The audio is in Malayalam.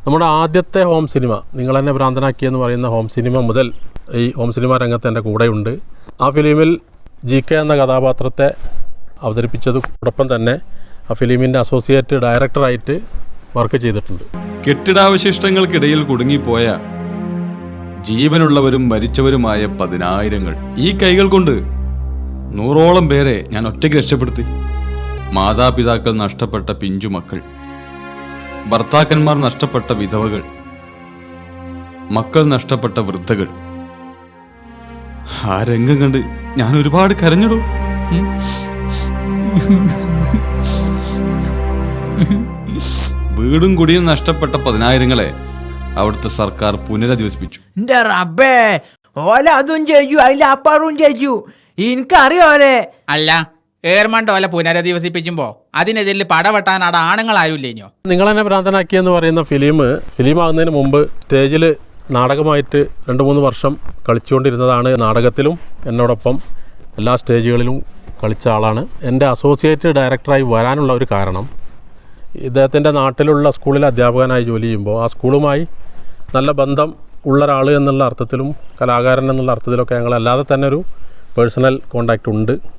നമ്മുടെ ആദ്യത്തെ ഹോം സിനിമ നിങ്ങൾ എന്നെ ഭ്രാന്തനാക്കിയെന്ന് പറയുന്ന ഹോം സിനിമ മുതൽ ഈ ഹോം സിനിമ രംഗത്ത് എൻ്റെ കൂടെയുണ്ട്. ആ ഫിലിമിൽ GK എന്ന കഥാപാത്രത്തെ അവതരിപ്പിച്ചതോടൊപ്പം തന്നെ ആ ഫിലിമിൻ്റെ അസോസിയേറ്റ് ഡയറക്ടറായിട്ട് വർക്ക് ചെയ്തിട്ടുണ്ട്. കെട്ടിടാവശിഷ്ടങ്ങൾക്കിടയിൽ കുടുങ്ങിപ്പോയ ജീവനുള്ളവരും മരിച്ചവരുമായ പതിനായിരങ്ങൾ ഈ കൈകൾ കൊണ്ട് 100ഓളം പേരെ ഞാൻ ഒറ്റയ്ക്ക് രക്ഷപ്പെടുത്തി. മാതാപിതാക്കൾ നഷ്ടപ്പെട്ട പിഞ്ചുമക്കൾ, ഭർത്താക്കന്മാർ നഷ്ടപ്പെട്ട വിധവകൾ, മക്കൾ നഷ്ടപ്പെട്ട വൃദ്ധകൾ. ആ രംഗം കണ്ട് ഞാൻ ഒരുപാട് കരഞ്ഞിടും. വീടും കുടിയും നഷ്ടപ്പെട്ട പതിനായിരങ്ങളെ അവിടുത്തെ സർക്കാർ പുനരധിവസിപ്പിച്ചു. അതും ചെയ്യൂ, അതിലപ്പുറവും ചെയ്യൂ. എനിക്കറിയോലെ. അല്ല, ഏർമണ്ട് ഓല പുനരധിവസിപ്പിക്കുമ്പോ അതിനെതിരിൽ പടവെട്ടാൻ അവിടെ ആണുങ്ങളായൂല്ലേഞ്ഞോ? നിങ്ങൾ എന്നെ ഭ്രാന്തനാക്കിയെന്ന് പറയുന്ന ഫിലിമാകുന്നതിന് മുമ്പ് സ്റ്റേജിൽ നാടകമായിട്ട് 2-3 വർഷം കളിച്ചുകൊണ്ടിരുന്നതാണ്. നാടകത്തിലും എന്നോടൊപ്പം എല്ലാ സ്റ്റേജുകളിലും കളിച്ച ആളാണ്. എൻ്റെ അസോസിയേറ്റ് ഡയറക്ടറായി വരാനുള്ള ഒരു കാരണം, ഇദ്ദേഹത്തിൻ്റെ നാട്ടിലുള്ള സ്കൂളിൽ അധ്യാപകനായി ജോലി ചെയ്യുമ്പോൾ ആ സ്കൂളുമായി നല്ല ബന്ധം ഉള്ള ഒരാൾ എന്നുള്ള അർത്ഥത്തിലും കലാകാരൻ എന്നുള്ള അർത്ഥത്തിലൊക്കെ ഞങ്ങളല്ലാതെ തന്നെ ഒരു പേഴ്സണൽ കോണ്ടാക്റ്റ് ഉണ്ട്.